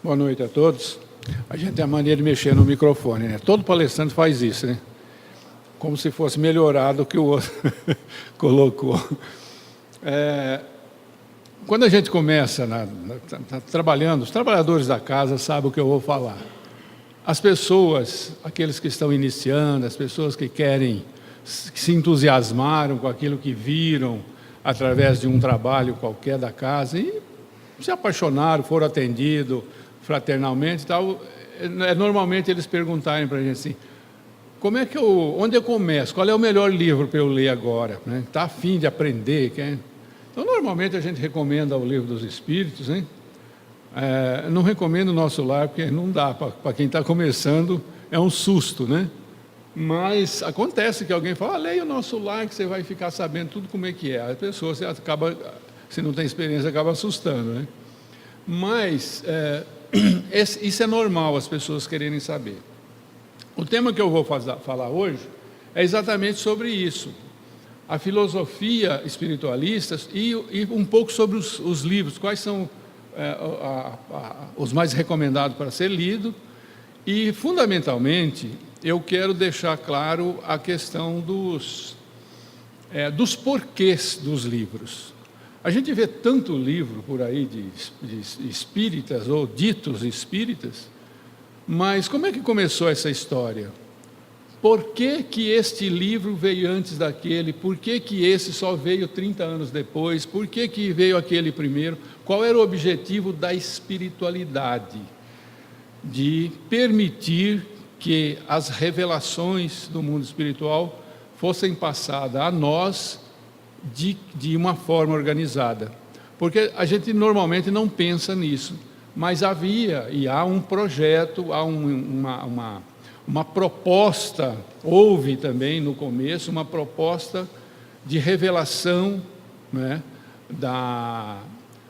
Boa noite a todos. A gente tem a mania de mexer no microfone, né? Todo palestrante faz isso, né? Como se fosse melhorado o que o outro colocou. Quando a gente começa trabalhando, os trabalhadores da casa sabem o que eu vou falar. As pessoas, aqueles que estão iniciando, as pessoas que querem, que se entusiasmaram com aquilo que viram através de um trabalho qualquer da casa e se apaixonaram, foram atendidos fraternalmente e tal, normalmente eles perguntarem para a gente assim, onde eu começo? Qual é o melhor livro para eu ler agora? Está a fim de aprender? Então, normalmente a gente recomenda o Livro dos Espíritos, né? Não recomendo o Nosso Lar, porque não dá, para quem está começando, é um susto, né? Mas acontece que alguém fala, leia o Nosso Lar, que você vai ficar sabendo tudo como é que é. A pessoa, se não tem experiência, acaba assustando, né? Mas isso é normal, as pessoas quererem saber. O tema que eu vou falar hoje é exatamente sobre isso. A filosofia espiritualista e um pouco sobre os livros, quais são os mais recomendados para ser lido. E, fundamentalmente, eu quero deixar claro a questão dos porquês dos livros. A gente vê tanto livro por aí de espíritas ou ditos espíritas, mas como é que começou essa história? Por que que este livro veio antes daquele? Por que que esse só veio 30 anos depois? Por que que veio aquele primeiro? Qual era o objetivo da espiritualidade? De permitir que as revelações do mundo espiritual fossem passadas a nós de uma forma organizada. Porque a gente normalmente não pensa nisso, mas havia e há um projeto, há uma proposta, houve também no começo uma proposta de revelação, né,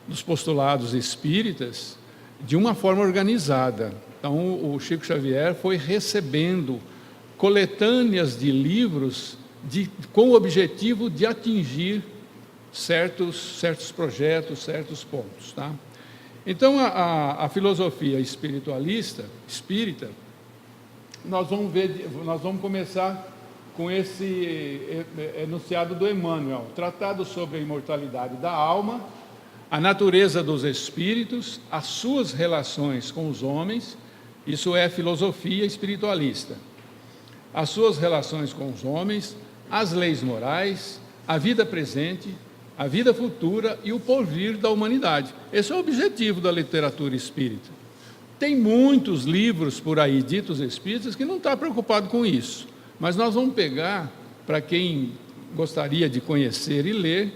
dos postulados espíritas de uma forma organizada. Então, o Chico Xavier foi recebendo coletâneas de livros com o objetivo de atingir certos projetos, certos pontos. Tá? Então, a filosofia espírita, nós vamos começar com esse enunciado do Emmanuel, Tratado sobre a Imortalidade da Alma, a natureza dos espíritos, as suas relações com os homens, isso é filosofia espiritualista, as suas relações com os homens, as leis morais, a vida presente, a vida futura e o porvir da humanidade. Esse é o objetivo da literatura espírita. Tem muitos livros por aí, ditos espíritas, que não estão preocupados com isso, mas nós vamos pegar, para quem gostaria de conhecer e ler,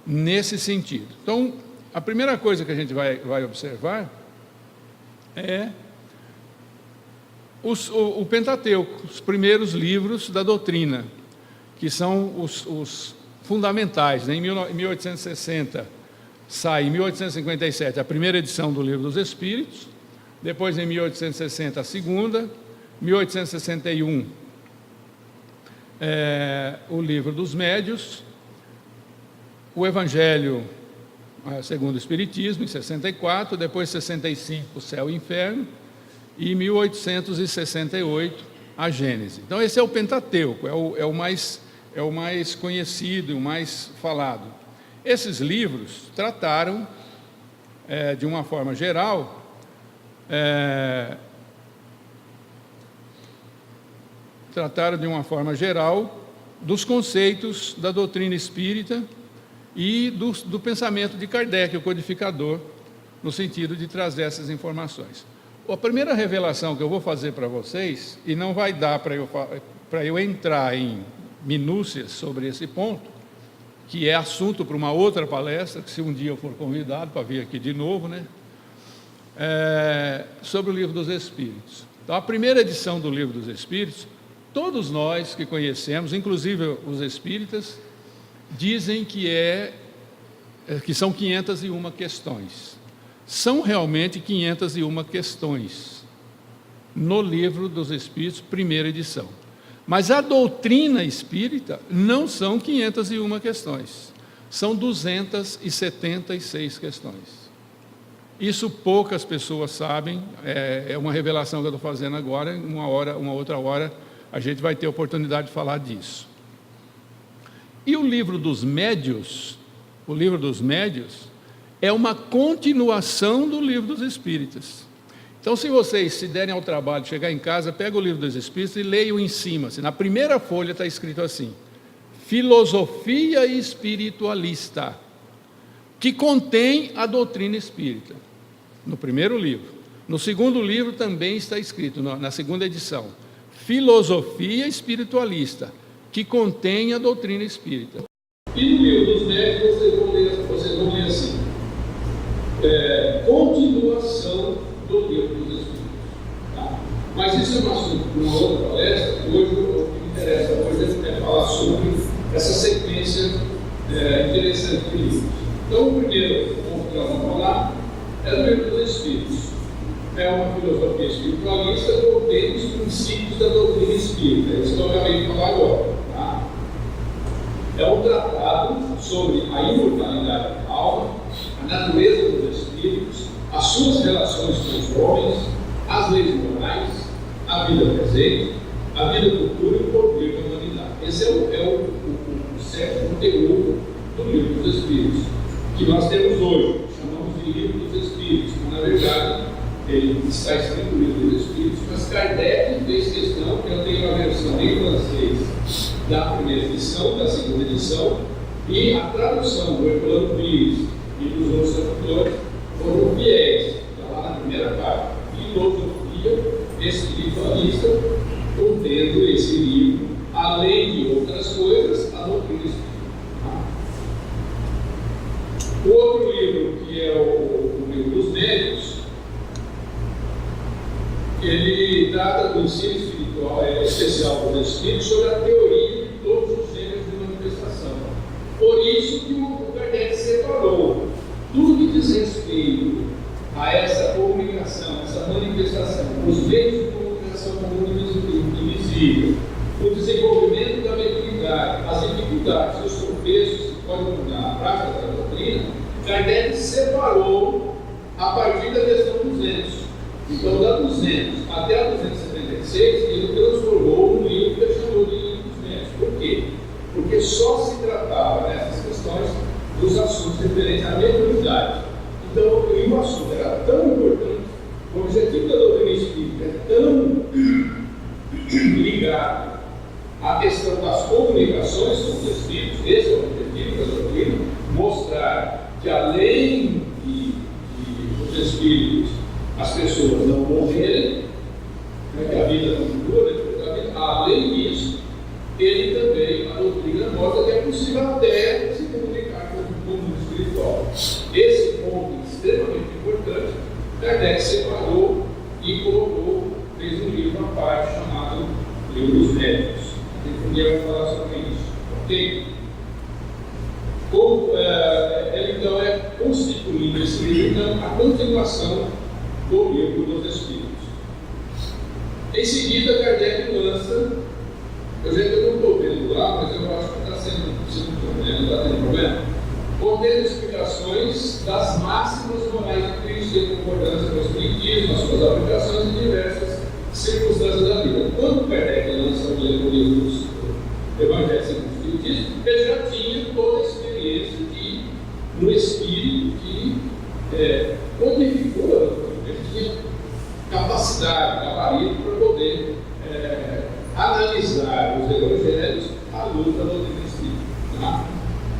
nesse sentido. Então, a primeira coisa que a gente vai observar é o Pentateuco, os primeiros livros da doutrina, que são os fundamentais. Em 1860 sai, em 1857, a primeira edição do Livro dos Espíritos, depois em 1860 a segunda, 1861 o Livro dos Médios, o Evangelho segundo o Espiritismo, em 64, depois 65 o Céu e o Inferno, e em 1868 a Gênese. Então esse é o Pentateuco, é o mais conhecido e o mais falado. Esses livros trataram, de uma forma geral, dos conceitos da doutrina espírita e do pensamento de Kardec, o codificador, no sentido de trazer essas informações. A primeira revelação que eu vou fazer para vocês, e não vai dar para eu entrar em minúcias sobre esse ponto, que é assunto para uma outra palestra, que se um dia eu for convidado para vir aqui de novo, né? Sobre o Livro dos Espíritos. Então, a primeira edição do Livro dos Espíritos, todos nós que conhecemos, inclusive os espíritas, dizem que são 501 questões. São realmente 501 questões no Livro dos Espíritos, primeira edição. Mas a doutrina espírita não são 501 questões, são 276 questões. Isso poucas pessoas sabem, é uma revelação que eu estou fazendo agora, uma outra hora, a gente vai ter oportunidade de falar disso. E o livro dos Médios, é uma continuação do livro dos Espíritos. Então, se vocês se derem ao trabalho de chegar em casa, pega o livro dos Espíritos e leiam em cima. Na primeira folha está escrito assim: Filosofia Espiritualista, que contém a doutrina espírita, no primeiro livro. No segundo livro também está escrito, na segunda edição, Filosofia Espiritualista, que contém a doutrina espírita. E no livro dos Médios vocês vão ler assim, continuação do livro dos Espíritos. Tá? Mas isso é um assunto para uma outra palestra. Hoje o que me interessa hoje é falar sobre essa sequência interessante de livros. Então, o primeiro ponto que nós vamos falar é do livro dos Espíritos. É uma filosofia espiritualista contendo os princípios da doutrina espírita. É isso que eu acabei de falar agora. Tá? É um tratado sobre a imortalidade da alma, a natureza dos espíritos, as suas relações com os homens, as leis morais, a vida presente, a vida futura e o poder da humanidade. Esse é o certo conteúdo do livro dos Espíritos, que nós temos hoje, chamamos de livro dos Espíritos, mas na verdade ele está escrito no livro dos Espíritos, mas Kardec fez questão que eu tenho a versão em francês da primeira edição, da segunda edição, e a tradução do Herculano Pires e dos outros tradutores foram fiéis. Está lá na primeira parte, Filosofia Espiritualista, contendo esse livro, além de outras coisas, a doutrina espírita. O outro livro, que é o livro dos Médios, ele trata do ensino espiritual especial dos Espíritos sobre a teoria de todos os gêneros de manifestação. Por isso que o Kardec separou tudo que diz respeito a essa comunicação, essa manifestação, os meios de comunicação com o mundo invisível, o desenvolvimento da mediunidade, as dificuldades, os tropeços que podem mudar a prática da doutrina. Kardec separou a partir da questão 200. Então, da 200 até a 276, ele transformou um livro que ele chamou de livro dos Médios. Por quê? Porque só se tratava nessas questões dos assuntos referentes à mediunidade. Então, o assunto era tão importante, o objetivo da doutrina espírita é tão ligado à questão das comunicações com os espíritos. Esse é o objetivo da doutrina, mostrar que além de os espíritos, as pessoas não morrerem, que a vida continua depois da vida. Além disso, ele também, a doutrina mostra que é possível até se comunicar com o mundo espiritual. Esse ponto extremamente importante, Kardec separou e colocou, fez um livro à parte chamado Livro dos Médios. Um dia vai falar sobre isso, ok? Então é constituindo esse livro, então, a continuação do livro dos Espíritos. Em seguida, Kardec lança, eu não estou vendo lá, mas eu acho que está sendo não está tendo problema, contendo explicações das máximas morais de Cristo em concordância com o Espiritismo, as suas aplicações em diversas circunstâncias da vida. Quando Kardec lança o livro dos Evangelhos segundo o Espiritismo, ele já tinha toda a experiência no Espírito que codificou a doutrina. Ele tinha capacidade, gabarito para poder analisar os evangelhos à luz da doutrina espírita. Tá?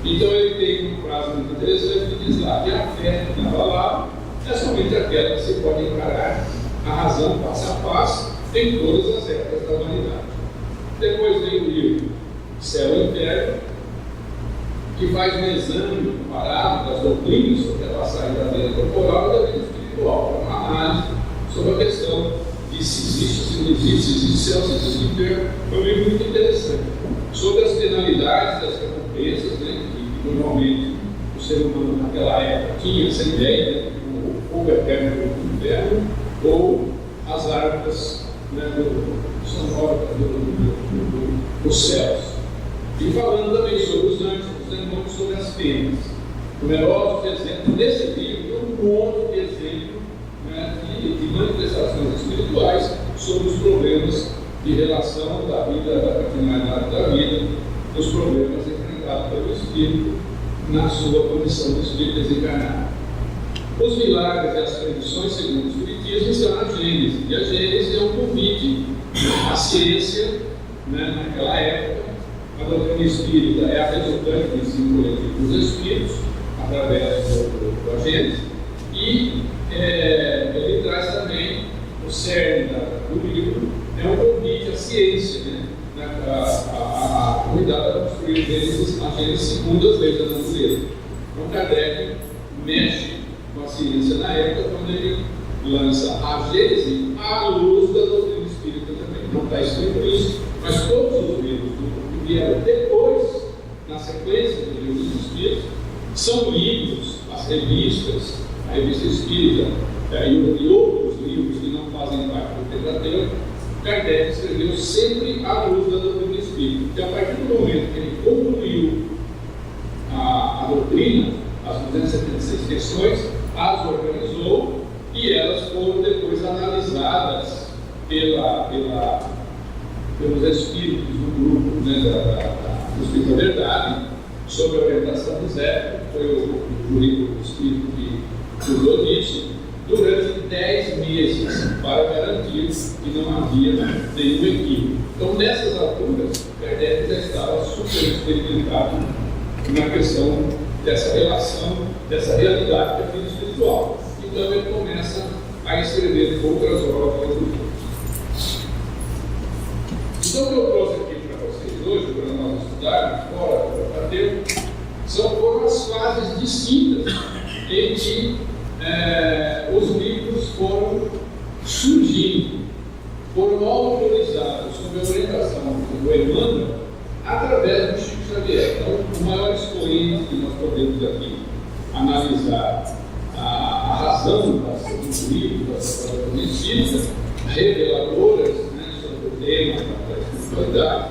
Então ele tem uma frase muito interessante que diz lá que a fé que estava lá é somente aquela que se pode encarar a razão passo a passo em todas as épocas da humanidade. Depois vem o livro Céu e Inferno, que faz um exame comparado das doutrinas sobre a passagem da vida corporal e da vida espiritual, uma análise sobre a questão de se existe, se não existe, se existe céu, se existe inferno. Foi um livro muito interessante. Sobre as penalidades das recompensas, né, que normalmente o ser humano naquela época tinha essa ideia, né, o fogo eterno do inferno, ou as árvores, né, dos céus. E falando também sobre os anjos, os demônios, sobre as penas. Numerosos exemplos nesse livro, um monte de exemplos de manifestações espirituais sobre os problemas de relação da vida, da finalidade da vida, os problemas enfrentados pelo Espírito na sua condição de Espírito desencarnado. Os milagres e as predições segundo o Espiritismo estão na Gênesis, e a Gênesis é um convite à ciência, né, naquela época. A doutrina espírita é a resultante do ensino coletivo dos Espíritos, através da Gênesis, e ele traz também o cerne do livro, é um convite à ciência, né, a cuidar da construir a Gênesis segundo as leis da natureza. Então, Kardec mexe com a ciência na época, quando ele lança a Gênesis à luz da doutrina espírita também. Não está escrito isso, mas todos os livros que vieram depois, na sequência dos livros dos Espíritos, são livros, as revistas, a revista espírita e outros livros que não fazem parte do Pentateuco. Kardec escreveu sempre à luz da doutrina espírita. Então, a partir do momento que ele concluiu a doutrina, as 276 questões, as organizou e elas foram depois analisadas pelos espíritos do grupo, né, do Espírito da Verdade, sob a orientação de Zé, que foi o livro do Espírito que usou disso, durante 10 meses, para garantir que não havia nenhum equívoco. Então, nessas alturas, Kardec já estava super experimentado na questão dessa relação, dessa realidade da vida espiritual. Então, ele começa a escrever outras obras do livro. Então, o que eu trouxe aqui para vocês hoje, para nós estudarmos, fora do Pentateuco, foram as fases distintas em que os livros foram surgindo, foram autorizados sob a orientação do Emmanuel através do Chico Xavier. Então, o maior expoente que nós podemos aqui analisar a razão dos livros, das obras espíritas, reveladoras, né, sobre o tema da espiritualidade,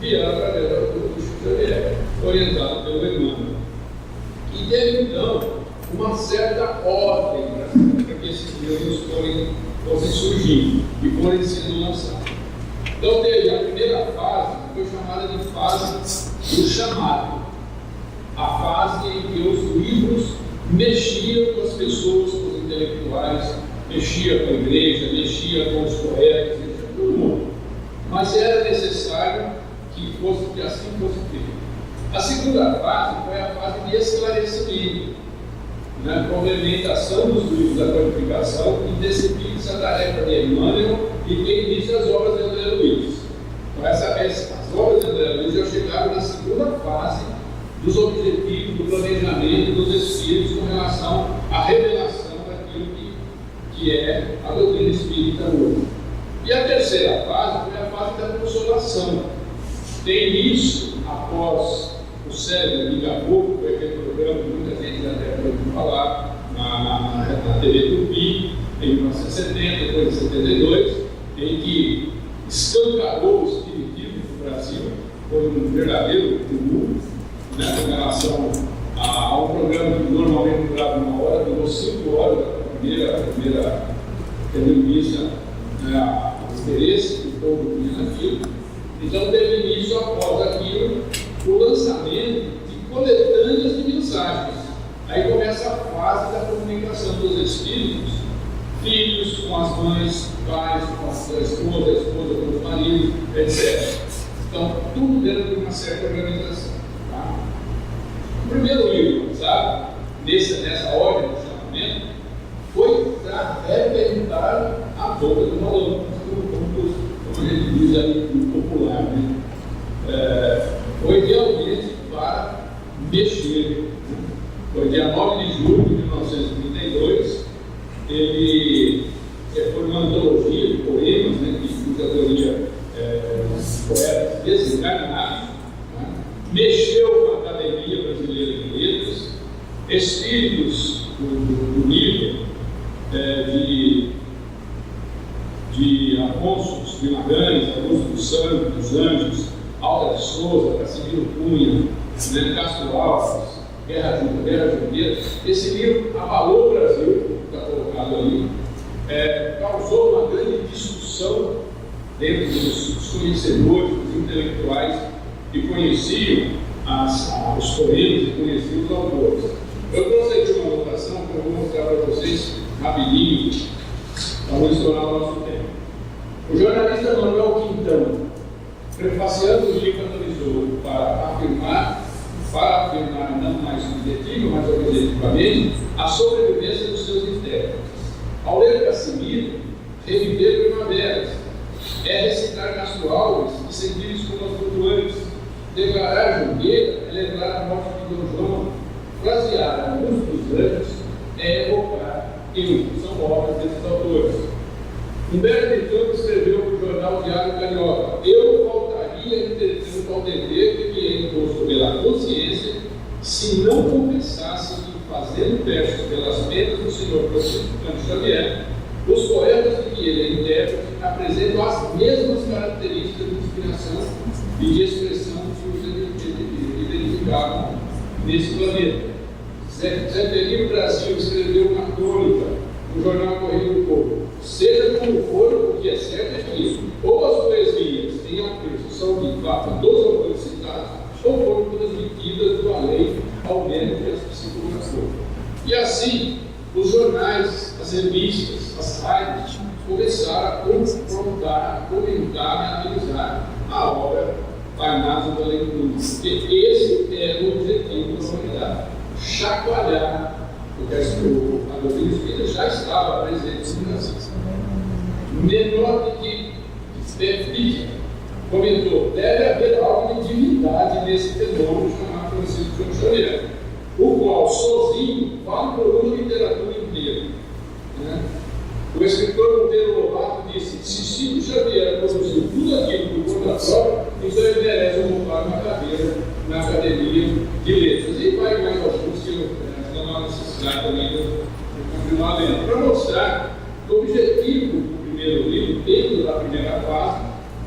vieram através do Chico Xavier, orientado pelo Emmanuel. E teve, então, uma certa ordem para que esses livros fossem surgindo e forem sendo lançados. Então, teve a primeira fase, que foi chamada de fase do chamado, a fase em que os livros mexiam com as pessoas, com os intelectuais, mexia com a igreja, mexia com os poetas, mexia com todo mundo. Mas era necessário que assim fosse feito. A segunda fase foi a fase de esclarecimento, na complementação dos livros da codificação, e decidi a tarefa de Emmanuel e quem disse as obras de André Luiz. Então, as obras de André Luiz já chegaram na segunda fase dos objetivos, do planejamento dos Espíritos com relação à revelação daquilo que é a doutrina espírita hoje. E a terceira fase foi a fase da consolação. Tem início após o cérebro de Gabor, que foi aquele programa que muita gente até ouviu falar na TV Tupi, em 1970, depois de 72, em que escancarou o espiritismo no Brasil, foi um verdadeiro tumulto, né, com relação a um programa que normalmente durava 1 hora, durou 5 horas a primeira tendo em vista, né, o interesse que o povo tinha naquilo. Então teve início após aquilo o lançamento de coletâneas de mensagens. Aí começa a fase da comunicação dos espíritos, filhos com as mães, pais com a esposa com os maridos, etc. Então, tudo dentro de uma certa organização. Tá? O primeiro livro lançado, nessa ordem do chamamento, foi para arrebentar a boca do balão, como a gente diz aí no popular, né? Foi realmente para mexer. Foi dia 9 de julho de 1932, ele foi uma antologia de poemas, né, de categoria poetas desencarnados, né? Mexeu com a Academia Brasileira de Letras, espíritos do nível de Afonso Guimarães, Augusto dos Santos, dos Anjos, Alta de Souza, Casimiro Cunha, né, Castro Alves, Guerra Jungueira. Esse livro abalou o Brasil, está colocado ali, causou uma grande discussão dentro dos conhecedores, dos intelectuais que conheciam os poemas e conheciam os autores. Eu trouxe aqui uma anotação que eu vou mostrar para vocês rapidinho, para não estourar o nosso tempo. O jornalista Manuel Quintão, prefaciando o livro, analisou para afirmar não mais subjetivo, mas objetivamente, a sobrevivência dos seus intérpretes. Ao ler Casimiro, reviver primaveras, recitar Castro Alves e sentir-se como as flutuantes, declarar Junqueira é lembrar a morte de Dom João, frasear a luz dos anjos evocar eu. São obras desses autores. Humberto de Campos escreveu para o jornal Diário Carioca: eu faltaria, entretanto, ao dever que me é imposto pela consciência, se não confessasse que, fazendo versos pelas penas do senhor Francisco Xavier, os poetas de que ele é intérprete apresentam as mesmas características de inspiração e de expressão que os identificavam nesse planeta. Zeferino Brasil escreveu uma crônica no jornal Correio do Povo: seja como for, o que é certo é que ou as poesias em apreço são de fato dos autores citados, ou foram transmitidas do além ao menos que as psicografou. E assim, os jornais, as revistas, as rádios começaram a confrontar, a comentar e analisar a obra Parnaso do Além do Mundo, porque esse é o objetivo da humanidade: chacoalhar o que a doutrina espírita já estava presente no Brasil. Menor do que Steffi comentou: deve haver algo de divindade nesse fenômeno chamado Francisco Xavier, o qual sozinho vale por uma literatura inteira. O escritor Monteiro Lobato disse: se Chico Xavier produziu tudo aquilo por conta própria, então ele merece ocupar uma cadeira na Academia de Letras. E vai mais alguns que não há necessidade também de continuar lendo, para mostrar que o objetivo do primeiro livro, dentro da primeira fase,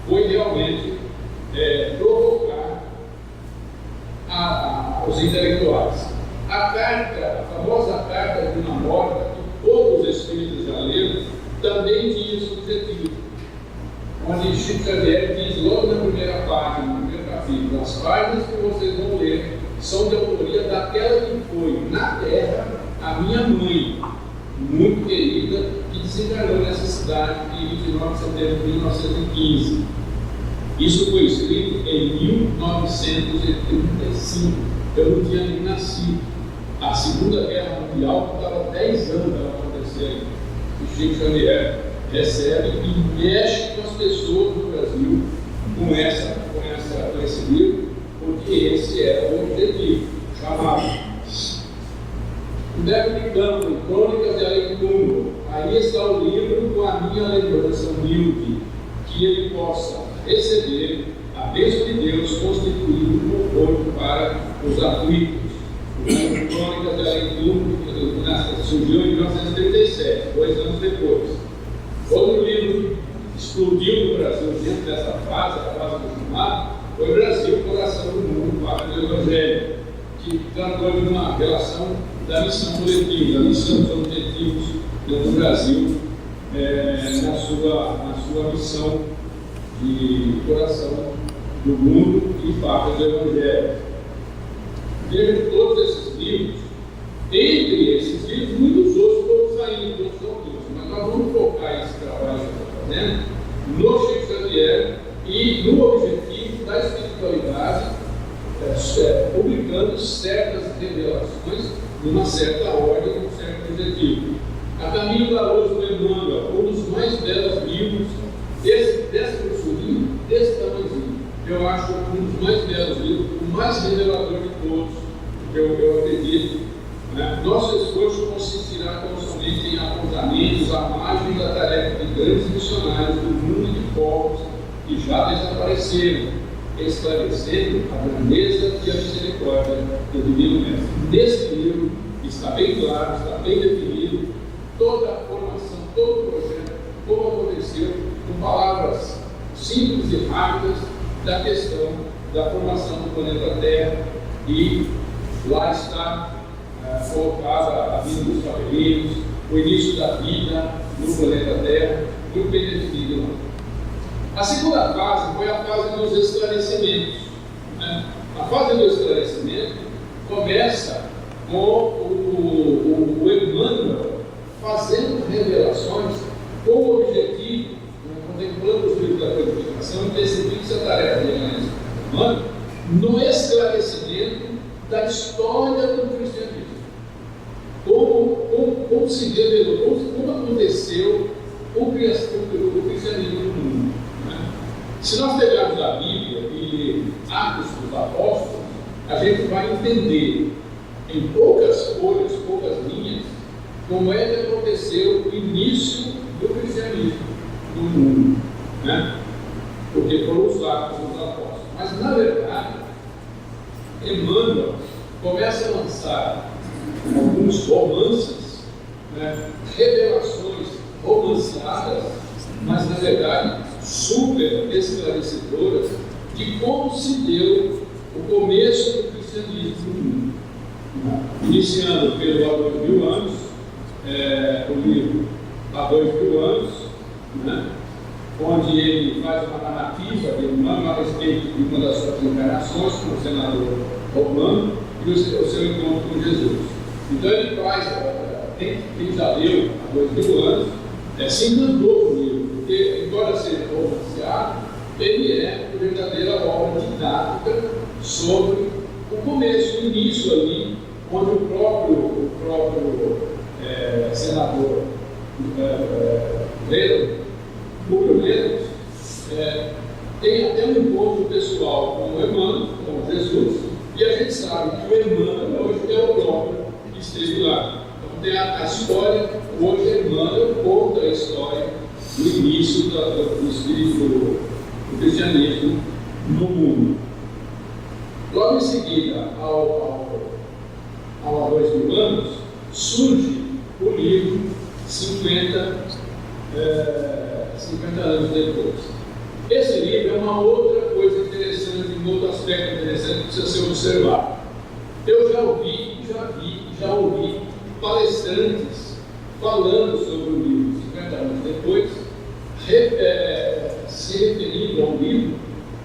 foi realmente provocar os intelectuais. A famosa carta de uma morta, que todos os espíritos já leram, também tinha esse objetivo, onde Chico Xavier diz logo na primeira página, no primeiro capítulo: as páginas que vocês vão ler são de autoria daquela que foi na Terra a minha mãe, muito querida, que desencarnou nessa cidade em 29 de setembro de 1915. Isso foi escrito em 1935. Eu não tinha nem nascido. A Segunda Guerra Mundial estava 10 anos acontecendo. O Chico Xavier recebe e mexe com as pessoas do Brasil com esse livro, porque esse era o objetivo, chamado Humberto de Campos, Crônicas de Além do Mundo. Aí está o livro com a minha lembrança humilde, que ele possa receber a bênção de Deus constituído um conforto para os aflitos. O livro Crônicas de Além do Mundo surgiu em 1937, 2 anos depois. Quando o livro explodiu no Brasil dentro dessa fase, a fase do chamado, foi o Brasil, coração do mundo, parte do Evangelho, que tratou de uma relação da missão coletiva, da missão dos objetivos do Brasil na sua missão de coração do mundo e parte do Evangelho. Veja todos esses livros, entre esses livros, muitos outros foram saindo de outros autores, mas nós vamos focar esse trabalho que eu estou fazendo no Chico Xavier e no objetivo da espiritualidade, publicando certas revelações numa certa ordem, num certo objetivo. A Caminho da Luz do Emmanuel, um dos mais belos livros, dessa grossurinha, desse tamanhozinho, eu acho um dos mais belos livros, o mais revelador de todos, eu acredito. Nosso esforço consistirá tão somente em apontamentos à margem da tarefa de grandes missionários do mundo e de povos que já desapareceram, esclarecendo a grandeza e a misericórdia do Divino Mestre. Nesse livro está bem claro, está bem definido toda a formação, todo o projeto, como aconteceu, com palavras simples e rápidas da questão da formação do planeta Terra, e lá está colocada a vida dos cavaleiros, o início da vida, no planeta Terra, muito bem definido lá. A segunda fase foi a fase dos esclarecimentos, né? A fase do esclarecimento começa com o Emmanuel fazendo revelações com o objetivo, né, contemplando os livros da codificação, e percebi que essa tarefa de Emmanuel no esclarecimento da história do cristianismo. Como se revelou, como aconteceu o cristianismo no mundo. Né? Se nós pegarmos a Bíblia e Atos dos Apóstolos, a gente vai entender em poucas folhas, poucas linhas, como é que aconteceu o início do cristianismo no mundo, né? Porque foram os Atos dos Apóstolos. Mas, na verdade, Emmanuel começa a lançar alguns romances, né? Revelações romanceadas, mas, na verdade, super esclarecedoras de como se deu o começo do cristianismo no mundo. Iniciando pelo Há 2000 anos, o livro Há 2000 anos, né? Onde ele faz uma narrativa de Emmanuel a respeito de uma das suas encarnações como senador romano e o seu encontro com Jesus. Então ele faz, quem já leu há 2000 anos, se encantou com o livro, porque, embora seja romanceado, ele é uma verdadeira obra didática sobre o começo, o início ali, onde o próprio senador Públio Lemos tem até um encontro pessoal com o Emmanuel, com Jesus, e a gente sabe que o Emmanuel hoje é o próprio que esteve lá. Então tem a história, hoje Emmanuel conta a história do início do espírito do cristianismo no mundo. Logo em seguida, há 2000 anos, surge o livro 50 anos depois. Esse livro é uma outra coisa interessante, um outro aspecto interessante que precisa ser observado. Eu já ouvi palestrantes falando sobre o livro 50 anos depois, se referindo a um livro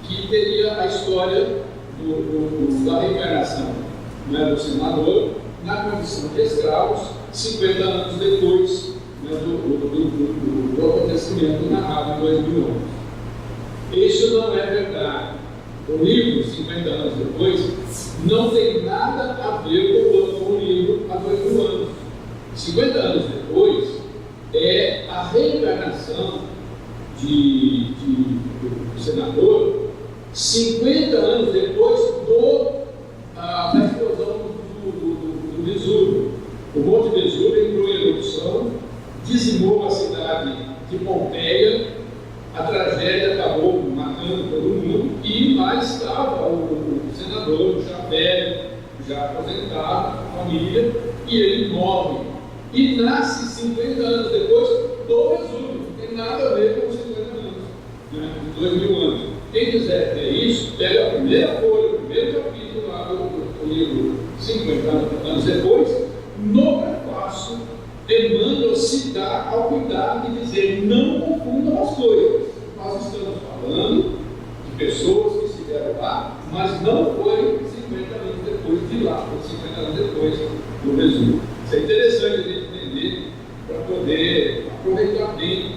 que teria a história da reencarnação, né, do senador na condição de escravos 50 anos depois, né, do acontecimento narrado em 2011. Isso não é verdade. O livro 50 anos depois não tem nada a ver com o livro há 2000 anos. 50 anos depois é a reencarnação do senador 50 anos depois da explosão do Vesúvio. O Monte Vesúvio entrou em erupção, dizimou a cidade de Pompeia, a tragédia acabou matando todo mundo, e lá estava o senador, já velho, já aposentado, família, e ele morre. E nasce 50 anos depois do Vesúvio, não tem nada a ver com os 50 anos, né, de 2000 anos. Quem quiser ver isso, pega a primeira folha, o primeiro capítulo lá do livro 50 anos depois, no prefácio, Emmanuel se dá ao cuidado de dizer: não confundam as coisas. Nós estamos falando de pessoas que estiveram lá, mas não foi 50 anos depois de lá, foi 50 anos depois do Vesúvio. Isso é interessante a gente entender para poder aproveitar bem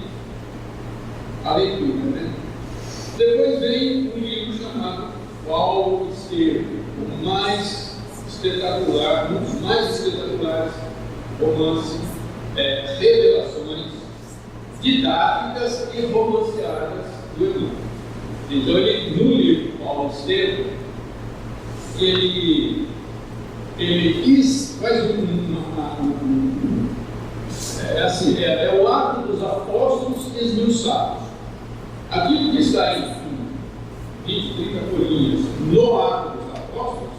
a leitura, né? Depois vem um livro chamado Paulo Estevam, o mais espetacular, um dos mais espetaculares romances, revelações didáticas e romanceadas do Emmanuel. Então, no livro Paulo Estevam, ele faz é o ato dos apóstolos esmiuçados. Aquilo que está em 20, 30 folhinhas no ato dos apóstolos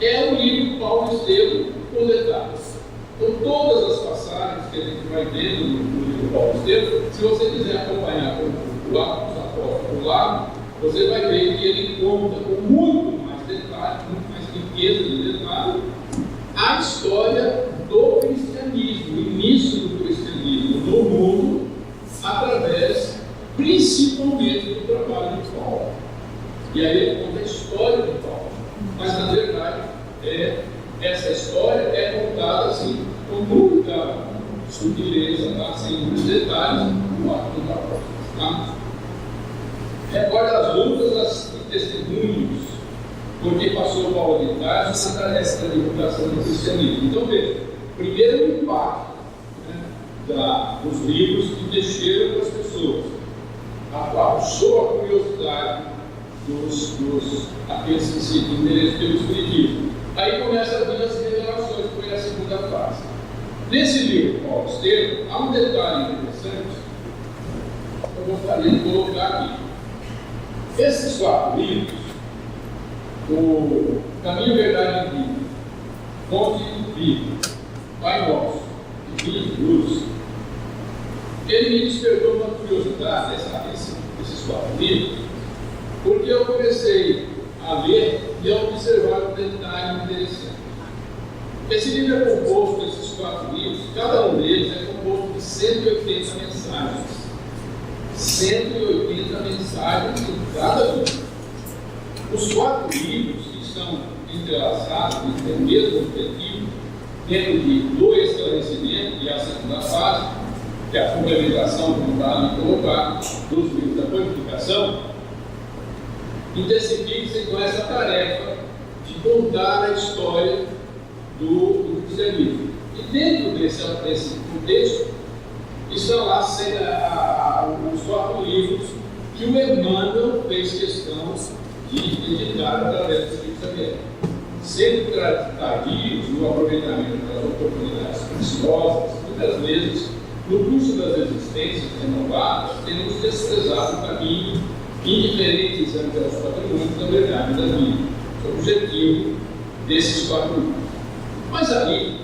é o livro Paulo Estevam com detalhes. Então, todas as passagens que a gente vai vendo no livro Paulo Estevam, se você quiser acompanhar o ato dos apóstolos lá, você vai ver que ele conta com muito mais detalhe, muito mais riqueza de detalhe, a história do cristianismo, o início do cristianismo no mundo, principalmente do trabalho de Paulo. E aí ele conta a história de Paulo. Mas, na verdade, essa história é contada assim, com muita sutileza, tá? Sem muitos detalhes, no ato do Paulo. Tá? Recorda as lutas e testemunhos, porque passou Paulo de Tarso na tarefa da divulgação do cristianismo. Então, veja, primeiro o impacto, né, dos livros que mexeram com as pessoas, aguçou a curiosidade aqueles que se interessam pelo Espiritismo. Aí começa a vir as revelações, que foi a segunda fase. Nesse livro, Paulo Estevam, há um detalhe interessante que eu gostaria de colocar aqui. Esses 4 livros, o Caminho, Verdade e Vida, Fonte de Vida, Pai Nosso e Vinha de Luz, ele me despertou uma curiosidade, esses 4 livros, porque eu comecei a ler e a observar um detalhe interessante. Esse livro é composto, esses 4 livros, cada um deles é composto de 180 mensagens. 180 mensagens em cada livro. Os 4 livros que estão entrelaçados têm o mesmo objetivo, dentro do esclarecimento e a segunda fase, que é a complementação, como está colocado, dos livros da codificação, intensifica-se com essa tarefa de contar a história do cristianismo. E dentro desse contexto, estão lá os 4 livros que o Emmanuel fez questão de editar através do Espírito Xavier. Sempre tardios no aproveitamento das oportunidades preciosas, muitas vezes, no curso das existências renovadas, temos desprezado o caminho indiferentes ante aos patrimônios da verdade da vida. Esse é o objetivo desses 4 livros. Mas ali,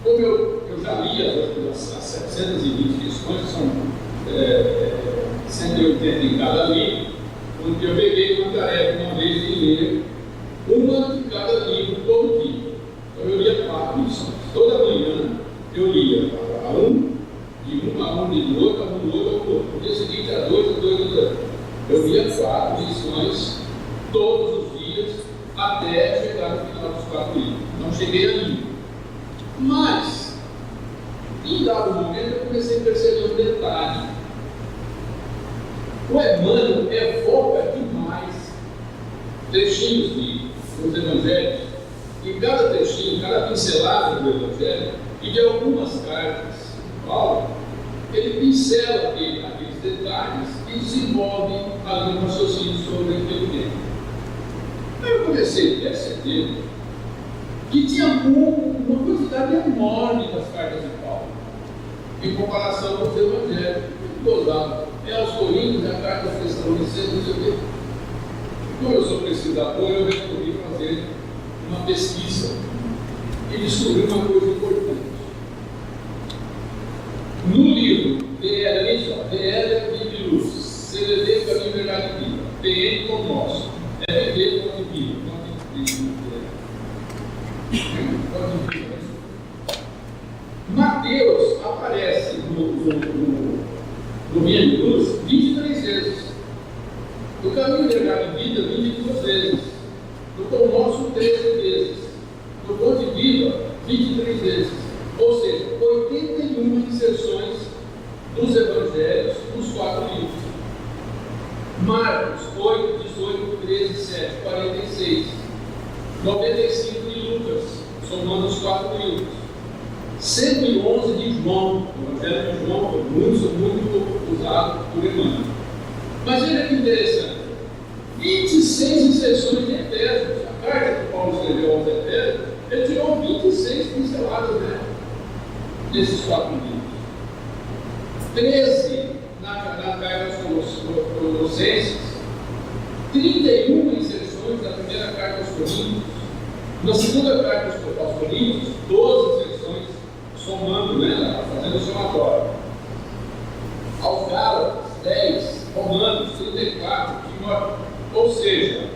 como eu já li as 720 questões, são 180 em cada livro, onde eu peguei uma tarefa uma vez de ler uma de cada livro todo dia. Então eu lia 4 lições. Toda manhã eu lia a um, de outro, a um do outro. No dia seguinte a 2, a 2, a 2. Eu lia 4 lições todos os dias até chegar no final dos 4 livros. Não cheguei ali. Mas, em dado momento, eu comecei a perceber um detalhe. O Emmanuel evoca demais trechinhos dos evangelhos, e cada trechinho, cada pincelada do evangelho, e de algumas cartas de Paulo, ele pincela aqueles detalhes e desenvolve ali um raciocínio sobre aquele tema. Aí eu comecei a perceber que tinha uma quantidade enorme das cartas de Paulo, em comparação com os evangelhos. Aos Coríntios, a carta aos Tessalonicenses, não sei o quê. Como eu sou pesquisador, eu resolvi fazer uma pesquisa e descobri uma coisa importante. No livro VL Vida e Luz, CVV Caminho, Verdade e Vida, PN como nosso, FV Fonte de Vida, Mateus aparece no Vinha de Luz 23 vezes. No Caminho, Verdade e Vida, 22 vezes. No Pão Nosso, 13 vezes. No Fonte de Vida, 23 vezes. Ou seja, 81 inserções dos Evangelhos nos 4 livros. Marcos, 8, 18, 13, 7, 46. 95 de Lucas, somando os 4 livros. 111 de João, o Evangelho de João foi muito usado por Emmanuel. Mas olha que interessante, 26 inserções de Efésios. A carta que Paulo escreveu aos Efésios, ele tirou 26 pinceladas desses 4 livros. 13 na carta aos Colossenses, 31 inserções da primeira carta aos Coríntios, na segunda carta aos Coríntios, 12 inserções, somando, fazendo o somatório. Aos Gálatas, 10, Romanos, 34, Timóteo. Ou seja,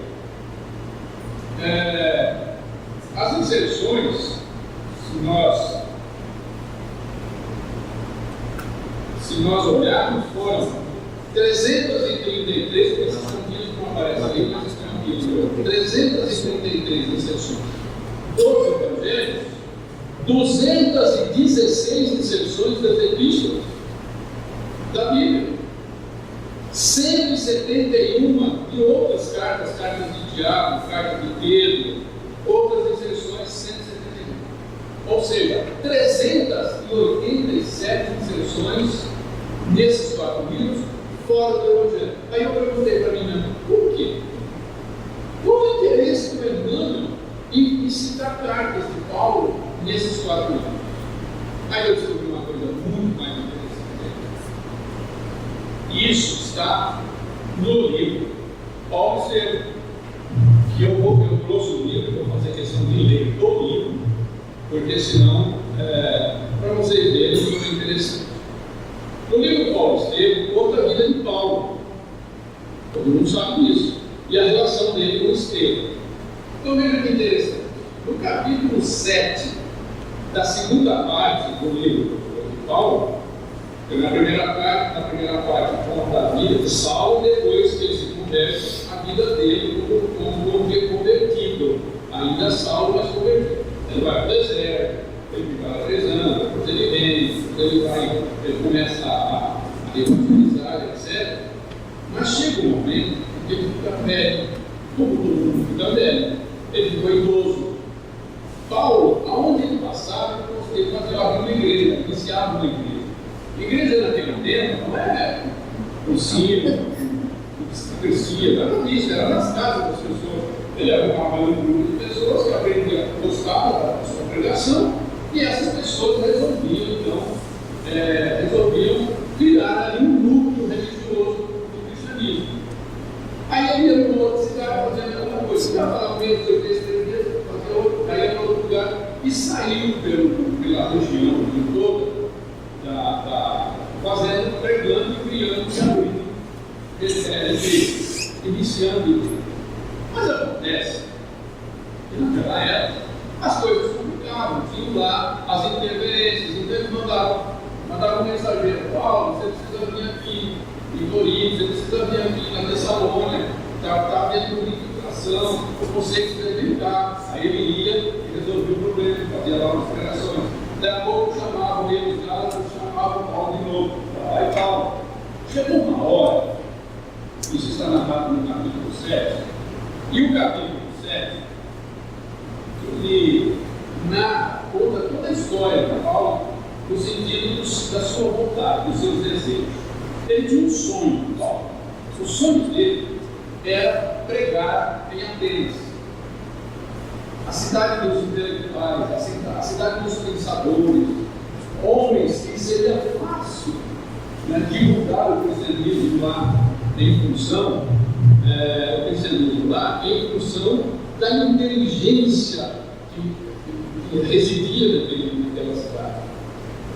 as inserções, se nós olharmos, foram 333, porque essas continhas não aparecem ali, mas estão aqui, 333 inserções dos evangelhos, 216 inserções das epístolas da Bíblia, 171 de outras cartas, cartas de Tiago, cartas de Pedro, outras inserções, 171. Ou seja, 387 inserções nesses 4 livros, fora do Evangelho. Aí eu perguntei para mim mesmo, por quê? Qual o interesse do Emmanuel em citar cartas de Paulo nesses 4 livros? Aí eu descobri uma coisa muito mais interessante. Isso está no livro Paulo Estevam, que eu trouxe o livro, vou fazer questão de ler o livro, porque senão, para vocês verem, isso é interessante. No livro Paulo Estevam, conta a vida de Paulo. Todo mundo sabe disso. E a relação dele com Estevam. Então, veja que interessante. No capítulo 7 da segunda parte do livro de Paulo, na primeira parte conta a vida de Saulo, depois que ele se converte, a vida dele como convertido. Ainda Saulo, mas convertido. Ele vai para o deserto, ele fica lá 3 anos, depois ele vem, ele começa a evangelizar, etc. Mas chega um momento que ele fica velho, como todo mundo fica velho, ele ficou idoso. Paulo, aonde ele passava, ele fazia uma igreja, iniciava uma igreja. Igreja naquele tempo não é o sino, o crescia, não era isso, era nas casas das pessoas. Ele arrumava um grupo de pessoas que aprendiam, gostavam da sua pregação, e essas pessoas resolviam criar ali um núcleo religioso do cristianismo. Aí ele ia para outra cidade fazendo alguma coisa, ficava lá mesmo, 2 vezes, 3 vezes, fazia outro, aí ia para outro lugar, e saiu pela região toda, fazendo, pregando e criando e abrindo, iniciando. Mas acontece que naquela época as coisas complicavam, tinham lá as interferências, então eles mandavam um mensageiro: Paulo, você precisa vir aqui em Corinto, você precisa vir aqui na Tessalônica, está havendo purificação, você precisa evitar. Aí ele ia e resolvia o problema, fazia lá umas pregações. Daqui a pouco chamavam eles lá, chamavam Paulo de novo. Aí Paulo, chegou uma hora, isso está narrado no capítulo 7, e o capítulo 7, ele conta toda a história de Paulo, no sentido da sua vontade, dos seus desejos. Ele tinha um sonho, Paulo. O sonho dele era pregar em Atenas, a cidade dos intelectuais, a cidade dos pensadores, homens que seria fácil divulgar o cristianismo lá em função da inteligência que residia naquela cidade.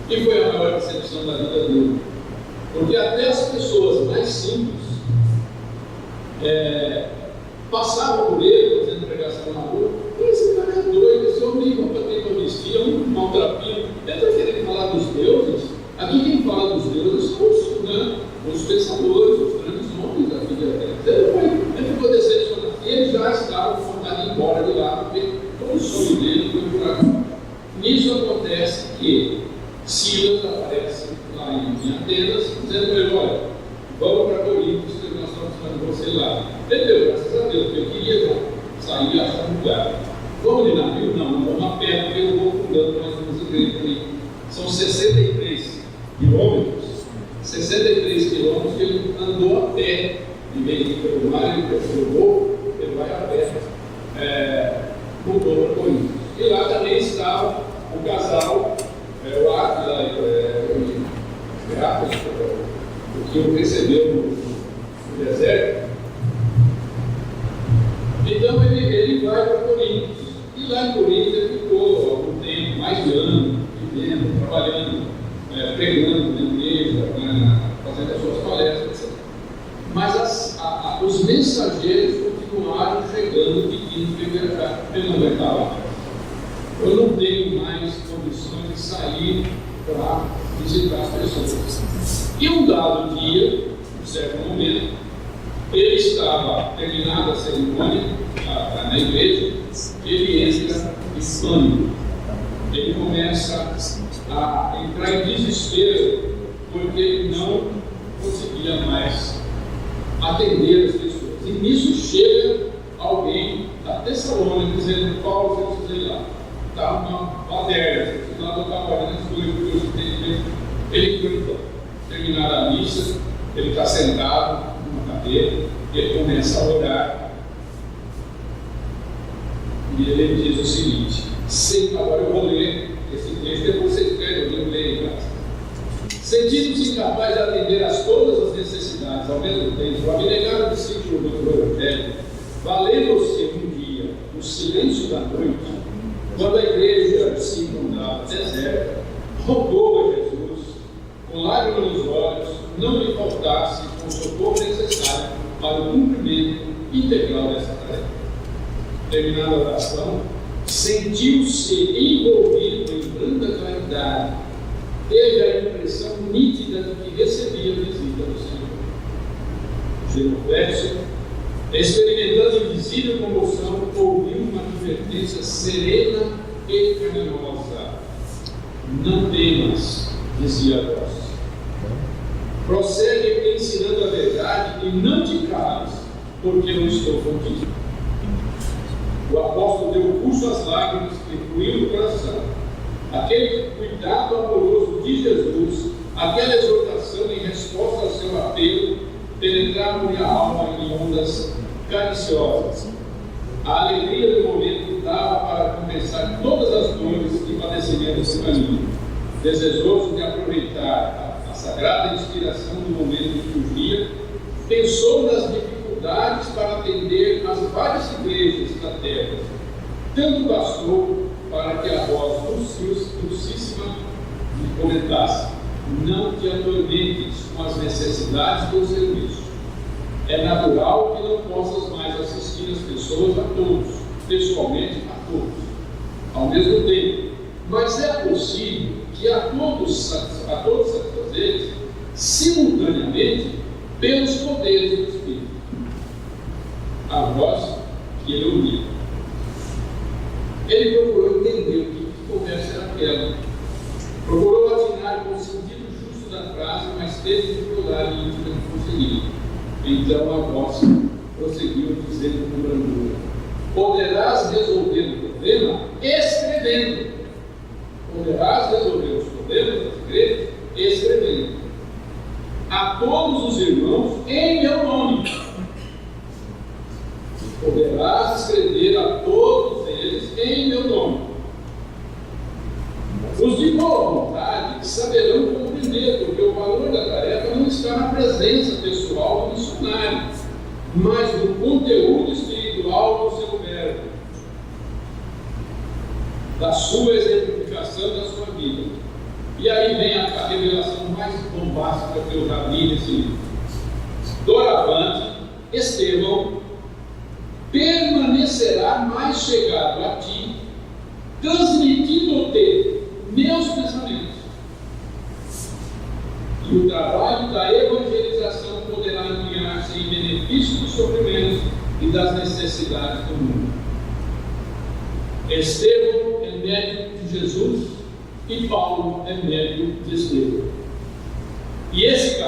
E foi a maior decepção da vida dele, porque até as pessoas mais simples passavam por ele, fazendo pregação na rua. Esse cara é doido, esse homem vai ter uma vestia, um maltrapinho. Ele está querendo falar dos deuses. Aqui quem fala dos deuses são os pensadores, os grandes nomes da vida dele. Ele ficou decepcionado. Ele já estava com vontade de ir embora de lá, porque todo o sonho dele foi por água. Nisso acontece que Silas aparece lá em Atenas, dizendo para ele: olha, vamos para Corinto, nós estamos fazendo você lá. Ele deu, graças a Deus, porque eu queria sair e achar um lugar. Vamos de navio? Não, vamos a pé, porque eu vou fundando mais umas igrejas aí. São 63 quilômetros, 63 quilômetros que ele andou a pé, em vez de ir pelo mar, ele pelo ele vai a pé, voltou para Corinto. E lá também estava o casal, o Átila e o que o recebeu no deserto. Então ele vai para Corinto. E lá em Corinto ele ficou algum tempo, mais de ano, vivendo, trabalhando, pregando na igreja, fazendo as suas palestras, etc. Mas os mensageiros continuaram chegando, pedindo para ele viajar. Ele não vai estar lá. Eu não tenho mais condições de sair para visitar as pessoas. E um dado dia, certo momento, ele estava terminada a cerimônia na igreja, ele entra em pânico. Ele começa a entrar em desespero, porque ele não conseguia mais atender as pessoas. E nisso chega alguém da Tessalônica dizendo: Paulo, você precisa ir lá. Está uma baderna, você precisa lá botar a ordem nas coisas, porque hoje tem. Ele canta. Terminada a missa, ele está sentado numa cadeira, ele começa a orar. E ele diz o seguinte: sim, agora eu vou ler esse texto, depois você escreve, eu leio em casa. Sentindo-se incapaz de atender a todas as necessidades ao mesmo tempo, o abnegado discípulo do Evangelho, valendo-se um dia no silêncio da noite, quando a igreja se encontrava deserta, rogou a Jesus, com lágrimas nos olhos, não lhe faltasse o socorro necessário para o cumprimento integral dessa tarefa. Terminada a oração, sentiu-se envolvido em branda claridade, teve a impressão nítida de que recebia a visita do Senhor. Genuflexo, experimentando invisível comoção, ouviu uma advertência serena e carinhosa. Não temas, dizia a voz. Prossegue ensinando a verdade e não te cales, porque eu estou contigo. O apóstolo deu curso às lágrimas que fluíam do coração. Aquele cuidado amoroso de Jesus, aquela exortação em resposta ao seu apelo, penetraram minha alma em ondas cariciosas. A alegria do momento dava para compensar todas as dores que padeceria nesse caminho. Desejoso de aproveitar a sagrada inspiração do momento que urgia, pensou nas dificuldades para atender às várias igrejas da terra. Tanto bastou para que a voz dulcíssima lhe comentasse: não te atormentes com as necessidades do serviço. É natural que não possas mais assistir as pessoas a todos, pessoalmente a todos, ao mesmo tempo, mas é possível que a todos satisfazeres simultaneamente pelos poderes do Espírito. A voz que ele ouviu. Ele procurou entender o que conversa era aquela. Procurou atinar com o sentido justo da frase, mas teve dificuldade em não conseguir. Então a voz prosseguiu dizendo com brandura: poderás resolver o problema escrevendo. Poderás resolver os problemas das igrejas escrevendo. A todos os irmãos em meu nome. Poderás escrever a todos eles em meu nome. Os de boa vontade saberão compreender, porque o valor da tarefa não está na presença pessoal do missionário, mas no conteúdo espiritual do seu verbo, da sua exemplificação da sua vida. E aí vem a revelação mais bombástica que eu já vi nesse livro. Doravante, Estevão permanecerá mais chegado a ti, transmitindo-te meus pensamentos. E o trabalho da evangelização poderá empenhar-se em benefício dos sofrimentos e das necessidades do mundo. Estevão é médico de Jesus e Paulo é médico de Estevão. E esse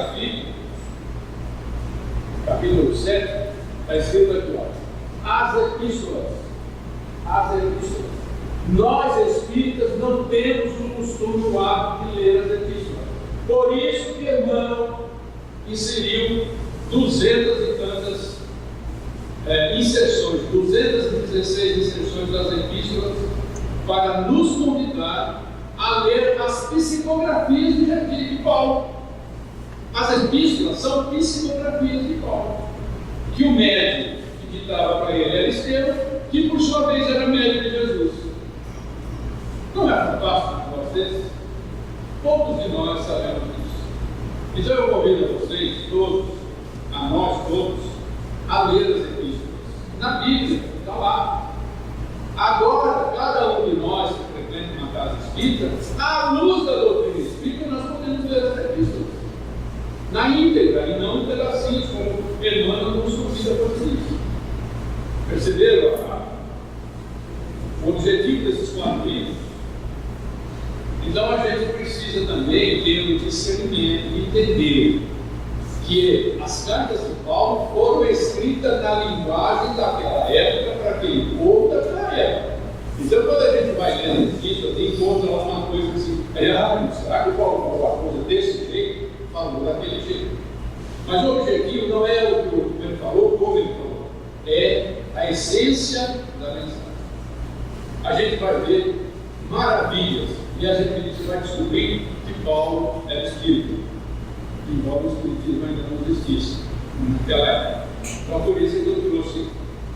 capítulo 7, está escrito aqui, as epístolas. Nós espíritas não temos o costume, o hábito de ler as epístolas. Por isso que Emmanuel inseriu 200 e tantas inserções, 216 inserções das epístolas, para nos convidar a ler as psicografias de Paulo. As epístolas são psicografias de Paulo, que o médico que ditava para ele era Estevão, que por sua vez era médico de Jesus. Não é fantástico para vocês? Poucos de nós sabemos disso. Então eu convido a vocês todos, a nós todos, a ler as epístolas. Na Bíblia, está lá. Agora, cada um de nós que frequenta uma casa espírita, à luz da doutrina espírita, nós podemos ler as epístolas na íntegra. íntegra e não em pedacinhos, como Emmanuel nos convida a fazer isso. Perceberam o objetivo desses 4 livros? Então a gente precisa também ter um discernimento e entender que as cartas de Paulo foram escritas na linguagem daquela época, para aquele povo daquela época. Então, quando a gente vai lendo isso, tem encontra lá uma coisa assim, será que o Paulo falou uma coisa desse jeito? Falou daquele jeito. Mas o objetivo não é o que ele falou, como ele falou, é a essência da mensagem. A gente vai ver maravilhas e a gente vai descobrir que Paulo é do Espírito, embora o Espiritismo ainda não existisse naquela época. Então, por isso que eu trouxe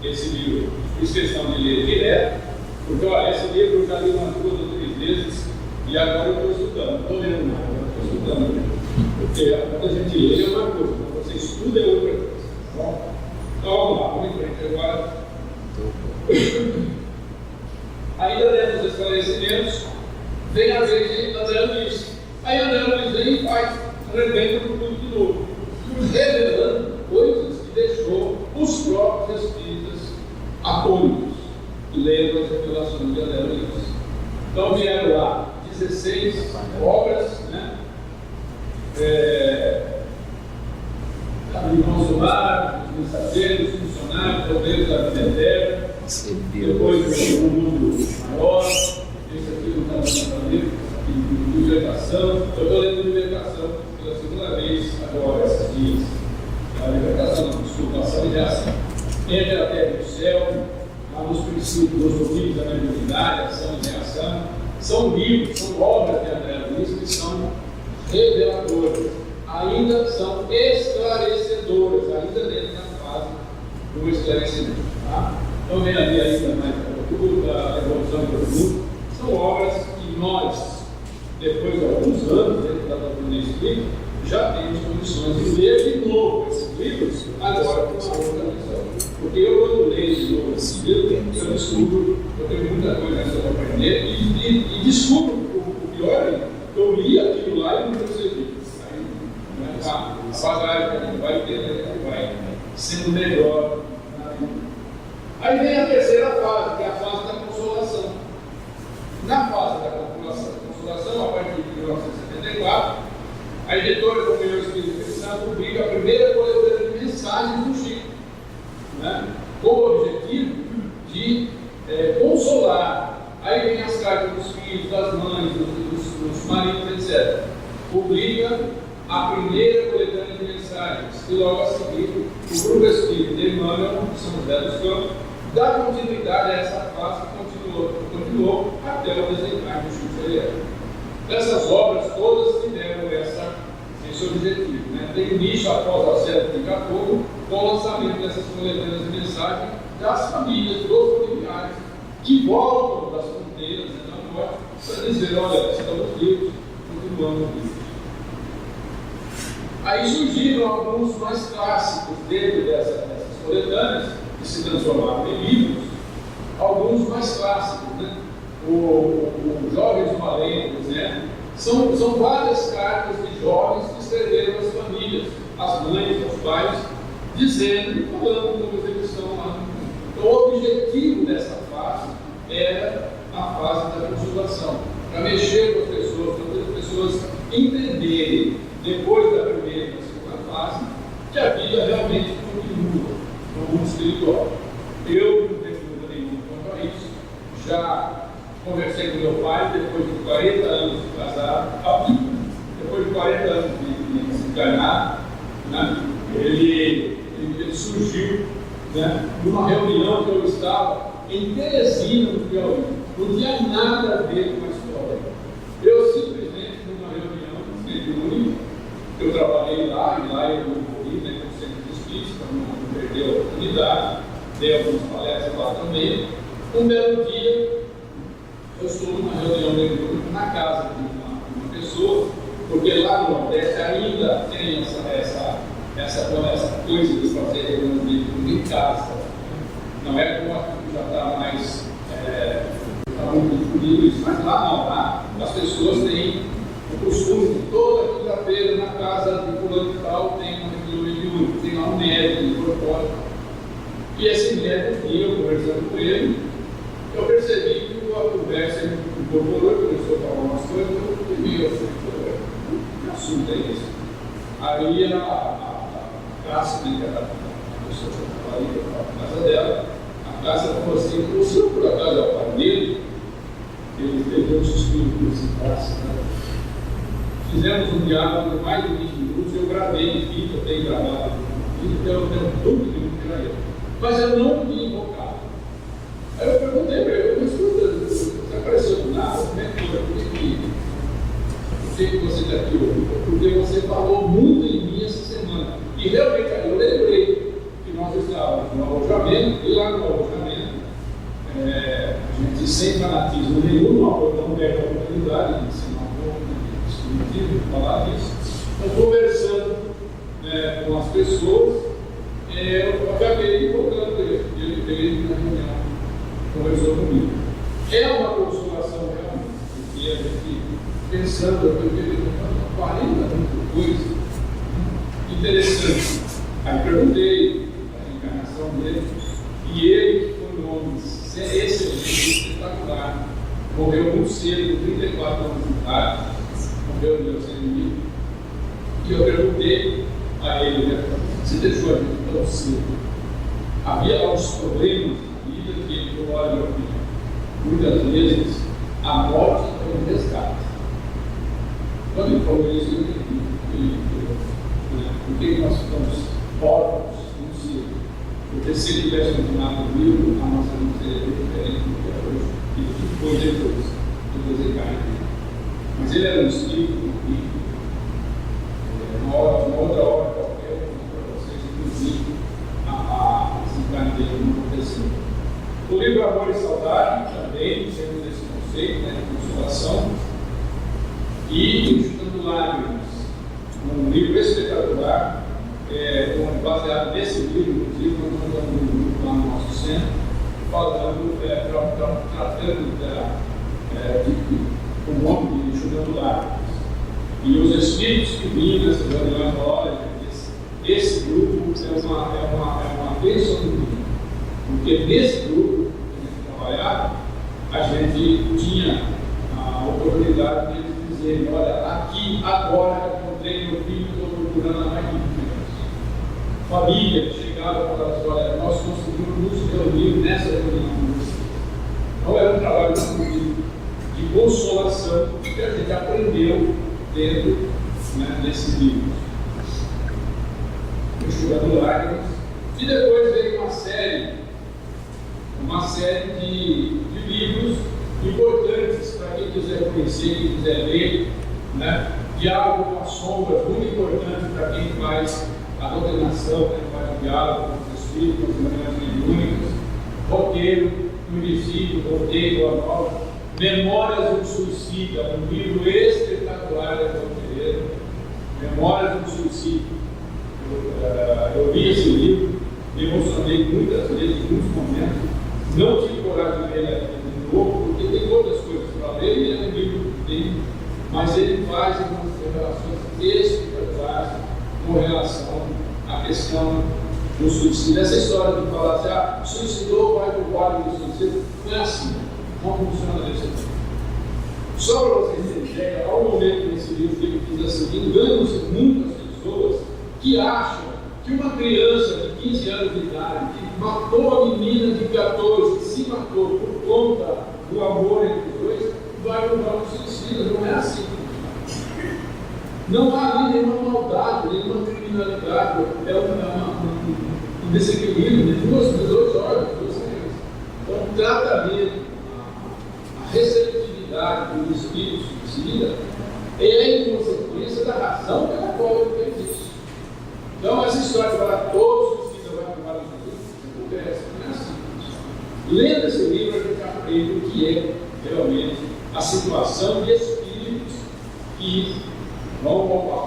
esse livro. Fiz questão de ler direto, porque olha, esse livro eu já li umas 2 ou 3 vezes e agora eu estou estudando. Não estou lendo nada, eu estou estudando. Porque quando a gente lê é uma coisa, quando você estuda é outra coisa. Tá bom? Então vamos lá, vamos em frente agora. Ainda dentro dos esclarecimentos, vem a vez de André Luiz. Aí André Luiz vem e faz, rebenta tudo de novo, revelando coisas que deixou os próprios espíritas atônitos, lendo as revelações de André Luiz. Então vieram lá 16 obras, né? Irmãos do Mar, os mensageiros, os funcionários, poderes da vida eterna, depois o mundo maior, esse aqui não está no livro, libertação. Eu estou lendo libertação pela segunda vez agora, esses dias. A libertação, não, desculpa, ação e reação. Entre a terra e o céu, lá nos princípios, nos domínios da mediunidade, ação e reação. São livros, são obras de André Luiz que são reveladoras, ainda são esclarecedoras, ainda dentro da fase do esclarecimento. Tá? Então, vem ali ainda mais a Evolução do Mundo. São obras que nós, depois de alguns anos dentro da doutrina espírita, já temos condições de ler de novo esses livros, agora com uma outra visão. Porque eu, quando leio de novo esse livro, eu descubro, eu tenho muita coisa para aprender e descubro o pior é que eu li aquilo lá e não percebi. Aí, a bagagem que a gente vai entender, vai sendo melhor na vida. Aí vem a terceira fase, que é a fase da consolação. Na fase da consolação, a partir de 1974, a editora do Meu Espírito Santo publica a primeira coletânea de mensagens do Chico, né? Com o objetivo de consolar. Aí vem as cartas dos filhos, das mães, dos maridos, etc. Publica a primeira coletânea de mensagens e logo a seguir o Grupo Espírita de Emmanuel, de São José dos Campos, dá continuidade a essa fase que continuou até o desencarne do Chico Xavier. Essas obras todas tiveram esse objetivo, né? Tem início após a série de 14 com o lançamento dessas coletâneas de mensagem das famílias, dos familiares que voltam das fronteiras, né, da morte, para dizer: olha, estamos vivos, continuamos vivos. Aí surgiram alguns mais clássicos dentro dessas coletâneas, que se transformaram em livros, alguns mais clássicos, né? O Jovens Valentes, né? São várias cartas de jovens que escreveram às famílias, às mães, aos pais, dizendo e falando como eles estão lá. Então, o objetivo dessa fase era a fase da consolação, para mexer com as pessoas, para as pessoas entenderem, depois da primeira e da segunda fase, que a vida realmente continua no mundo espiritual. Eu não tenho dúvida nenhuma quanto a isso. Já conversei com meu pai, depois de 40 anos de casado, depois de 40 anos de se encarnar, né? Ele surgiu, né, numa reunião que eu estava em Teresina, no Piauí. Não tinha nada a ver com a história. Eu simplesmente, numa reunião mediúnica, eu trabalhei lá, e lá eu me envolvi, né, com o Centro de Espíritos, para não perder a oportunidade, dei algumas palestras lá também. Um belo dia, eu estou numa reunião mediúnica na casa de uma pessoa, porque lá no Nordeste ainda tem essa coisa de fazer reunião mediúnica em casa. Não é como aqui que já está mais muito difundido isso, mas lá não, lá as pessoas têm o costume de toda quinta-feira na casa de fulano de tal tem uma lá um médico incorporado. E esse médico, eu conversando com ele, eu percebi que a conversa incorporou, começou a falar umas coisas, eu falei, que assunto é esse? Aí a Cássia, né, que era a pessoa que trabalhava na casa dela, a Cássia falou assim: o senhor por acaso é o padeiro? Ele deu um suspiro por esse Cássia, né? Fizemos um diálogo de mais de 20 minutos, eu gravei em fita, eu tenho gravado em fita, então eu tenho tudo que era ele. Mas eu não me invocava. Aí eu perguntei para ele: escuta, você apareceu do nada? Como é que foi? Por que você está aqui hoje? Porque você falou muito em mim essa semana. E realmente, eu lembrei que nós estávamos no alojamento, e lá no alojamento, a gente sem fanatismo nenhum, não perde a oportunidade de ensinar um pouco, de falar disso. Então, conversando com as pessoas, eu acabei invocando ele veio na reunião, conversou comigo. É uma consolação realmente, porque a gente, pensando, eu tenho 40 muita coisa interessante. Aí perguntei a encarnação dele, e ele, que foi um homem excelente, espetacular, morreu muito cedo, com 34 anos de idade, morreu de leucemia. E eu perguntei a ele, né, você deixou a vida tão cedo? Havia lá uns problemas na vida que ele falou: olha, meu filho, muitas vezes a morte é um resgate. Quando ele falou isso, eu entendi por que nós ficamos órfãos muito cedo. Porque se ele tivesse continuado vivo, a nossa vida seria diferente do que é hoje, e do que foi depois do desencarne. Mas ele era um espírito convicto. Uma outra hora qualquer, para vocês, inclusive, a desencarne dele não aconteceu. O livro Amor e Saudade também temos esse conceito, né, de consolação. E Enxugando Lágrimas, um livro espetacular, baseado nesse livro, inclusive, nós estamos no grupo lá no nosso centro, tratando com o nome de Enxugando Lágrimas. E os espíritos que vinham nessa reunião falaram: esse grupo é uma bênção do mundo, porque nesse grupo que a gente trabalhava, a gente tinha a oportunidade de dizer: olha, aqui, agora, encontrei meu filho, estou procurando a mais de 20 anos. Família chegava para falar: olha, nós conseguimos nos reunir nessa reunião. Então era um trabalho de consolação que a gente aprendeu dentro, né, desses livros. Enxugando Lágrimas. E depois veio uma série de livros importantes para quem quiser conhecer, quem quiser ler, né? Diálogo com as Sombras, muito importante para quem faz a doutrinação, quem faz o diálogo com os espíritos, com as reuniões mediúnicas. Roteiro, Invisível, Roteiro, a Nova. Memórias do Suicida, um livro espetacular da João Pereira. Memórias do Suicídio. Eu li esse livro, me emocionei muitas vezes, em muitos momentos. Não tive coragem de ler de novo, porque tem outras coisas para ler, e é um livro dele, mas ele faz umas revelações espetaculares com relação à questão do suicídio. Essa história de falar assim: suicidou, vai para o quadro do suicídio, não é assim. Não funciona desse jeito. Só para vocês terem ideia, há um momento nesse livro que ele diz assim: enganam-se muitas pessoas que acham que uma criança de 15 anos de idade que matou a menina de 14, que se matou por conta do amor entre os dois, vai provar um suicídio. Não é assim. Não há ali nenhuma maldade, nenhuma criminalidade, um desequilíbrio de dois órgãos, duas crianças. Então, o tratamento, a receptividade do espírito suicida é em consequência da razão pela qual ele fez isso. Então, essa história de falar todo suicida vai provar o suicídio, não é assim. Lendo esse livro, a gente aprende o que é realmente a situação de espíritos que vão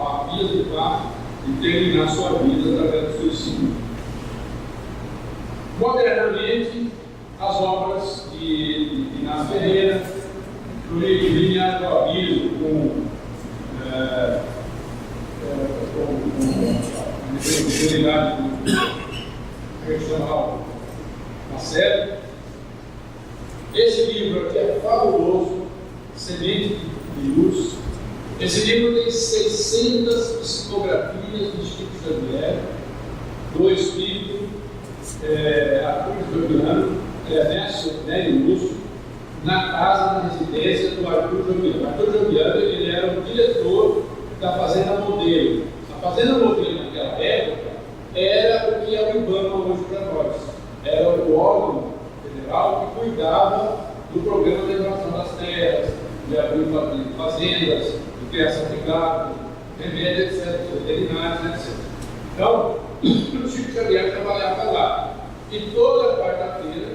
a via do fato de terminar sua vida através do suicídio. Modernamente, as obras de Inácio Ferreira, do Limiar do Abismo, com unidade que a gente chama Marcelo. Esse livro aqui é fabuloso, Semente de Luz. Esse livro tem 600 psicografias de Chico Xavier, do espírito Arthur Joviano, Nélio Lúcio, na casa, na residência do Arthur Joviano. Arthur Joviano, ele era o diretor da Fazenda Modelo. A Fazenda Modelo, naquela época, era o que é o IBAMA hoje para nós. Era o órgão federal que cuidava do programa de regulação das terras, de abrir fazendas, de criação de gado, remédio, etc., veterinários, etc. Então, o Chico Xavier trabalhava lá. E toda quarta-feira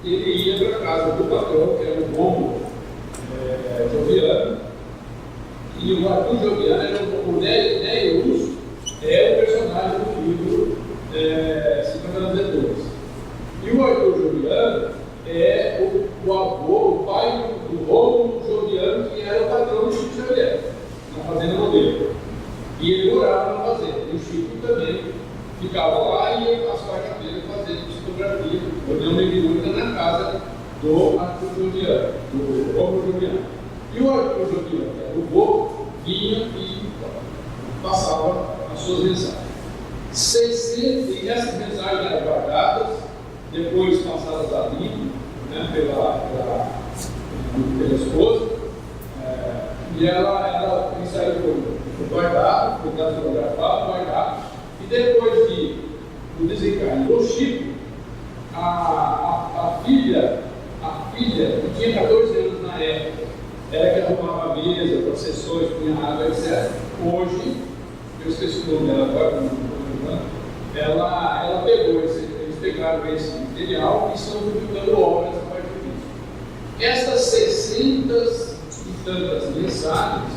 ele ia para a casa do patrão, que era o Romulo Joviano. E o Arthur Joviano era o Nélio Lúcio, é o personagem do livro 50 anos depois. E o Arthur Joviano é o avô, o pai do Romulo Joviano, que era o patrão do Chico Xavier, na Fazenda Modelo. E ele morava na fazenda. E o Chico também ficava lá e ia às quarta-feiras fazendo psicografia, olhando mediúnica na casa do Arthur Joviano, do Romulo Joviano. E o Arthur Joviano, que era o vô, vinha e passava as suas mensagens. 600, e essas mensagens eram guardadas, depois passadas a livro, né, pela esposa, e ela saiu foi guardado, foi datilografado, guardado, e depois do desencarne do Chico, a filha, que tinha 14 anos na época, era que arrumava a mesa, processões, punha água, etc. Hoje, eu esqueci o nome dela agora, ela pegou eles pegaram esse material e estão publicando obras a partir disso. Essas 600 e tantas mensagens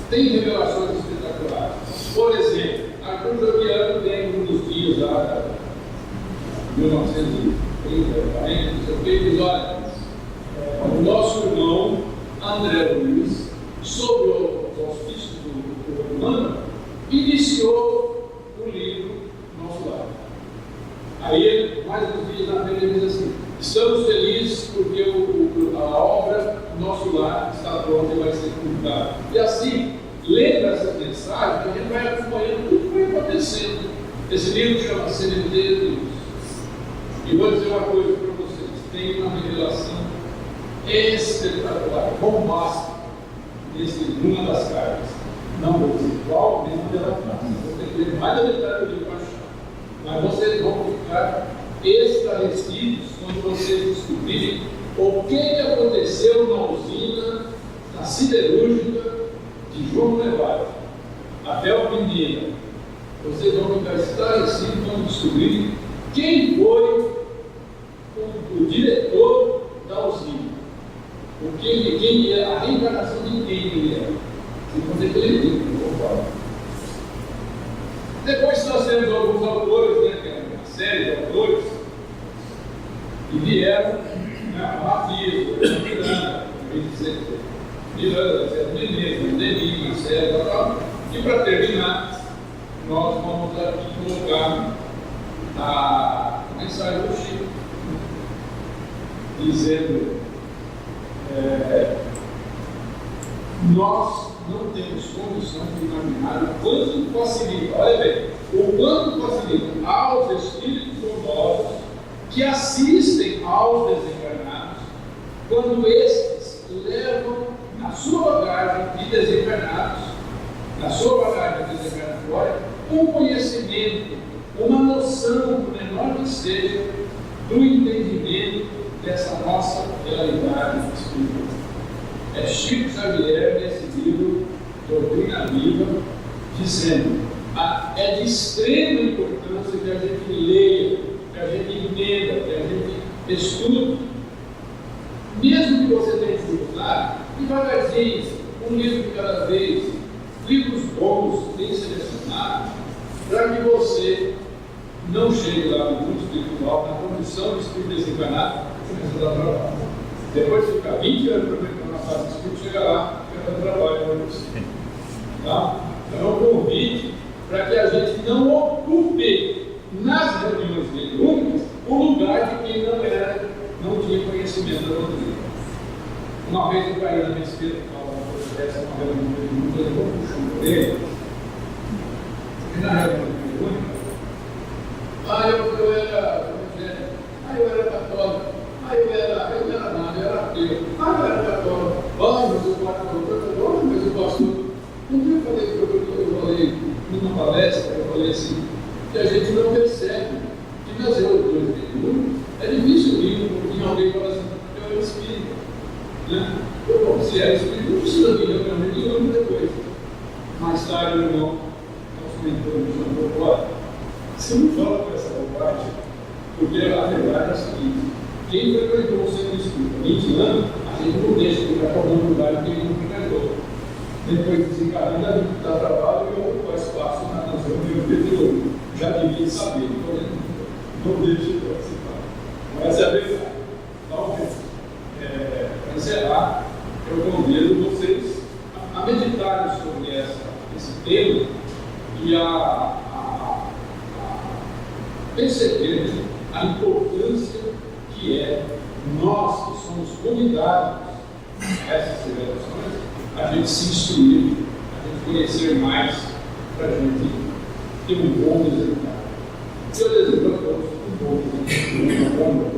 têm revelações espetaculares. Por exemplo, Arthur Joviano tem um dos dias lá, 1930, 40, não sei o que, ele diz: olha, o nosso irmão André Luiz, sob o auspício do Emmanuel, iniciou o livro Nosso Lar. Aí, mais uns dias na frente, ele diz assim: estamos felizes porque a obra Nosso Lar está pronta e vai ser publicada. E assim, lendo essas mensagens, a gente vai acompanhando tudo que vai acontecendo. Esse livro chama Semente de Luz. E vou dizer uma coisa para vocês: tem uma revelação espetacular, bombástica, numa das cartas. Não vou dizer qual, nem onde ela está. Vou ter que ler mais da metade do livro para achar. Mas vocês vão ficar esclarecidos quando vocês descobrirem o que aconteceu na usina, na siderúrgica de João Levado, Abel Pinheiro. Vocês vão ficar esclarecidos quando descobrirem quem foi o diretor da usina. Quem é a reencarnação de quem ele é. Se você ler livro, eu vou falar. Depois nós temos alguns autores, né, que é uma série de autores, que vieram, né, Matias, Miranda, Menezes, Denis, Marcelo, tal. E para terminar, nós vamos aqui colocar a mensagem do Chico, dizendo: nós não temos condição de imaginar o quanto facilita, olha bem, o quanto facilita aos espíritos bondosos que assistem aos desencarnados, quando estes levam na sua bagagem de desencarnados, na sua bagagem desencarnatória, um conhecimento, uma noção, por menor que seja, do entendimento dessa nossa realidade espiritual. É Chico Xavier, nesse livro, Doutrina Viva, dizendo: é de extrema importância que a gente leia, que a gente entenda, que a gente estude, mesmo que você tenha dificuldade, devagarzinho, um livro de cada vez, livros bons, bem selecionados, para que você não chegue lá no mundo espiritual, na condição de espírito desencarnado, começa a dar trabalho. Depois de ficar 20 anos aproveitando a fase de espírito, chega lá, fica dando trabalho para você. Tá? Então, é um convite para que a gente não ocupe nas reuniões mediúnicas o lugar de quem não tinha conhecimento da doutrina. Uma vez eu caí na besteira, uma reunião mediúnica, eu vou puxando por ele, e na reunião mediúnica, eu era católico, eu era nada, eu era ateu, eu era católico, mas o pastor, um dia eu falei numa palestra, eu falei assim, que a gente não percebe que nas reuniões mediúnicas é difícil vir um pouquinho alguém fala assim, eu era espírita, né? Se era espírita, não precisa vir reunião mediúnica depois. Mais tarde, o irmão, nosso mentor, me chamou, olha, você não fala com essa bobagem, porque a verdade é a seguinte, quem frequentou o centro espírita 20 anos, a gente não deixa de ficar com algum lugar que ele não frequentou. Depois de desencarnar, a gente dá trabalho e ocupar espaço na nação de um já devia saber, então não deixa de participar. Mas essa é a verdade. Então, para encerrar, eu convido vocês a meditarem sobre esse tema e a perceber a importância que é nós que somos convidados a essas celebrações, a gente se instruir, a gente conhecer mais, para a gente ter um bom resultado. Eu desejo a todos um bom resultado.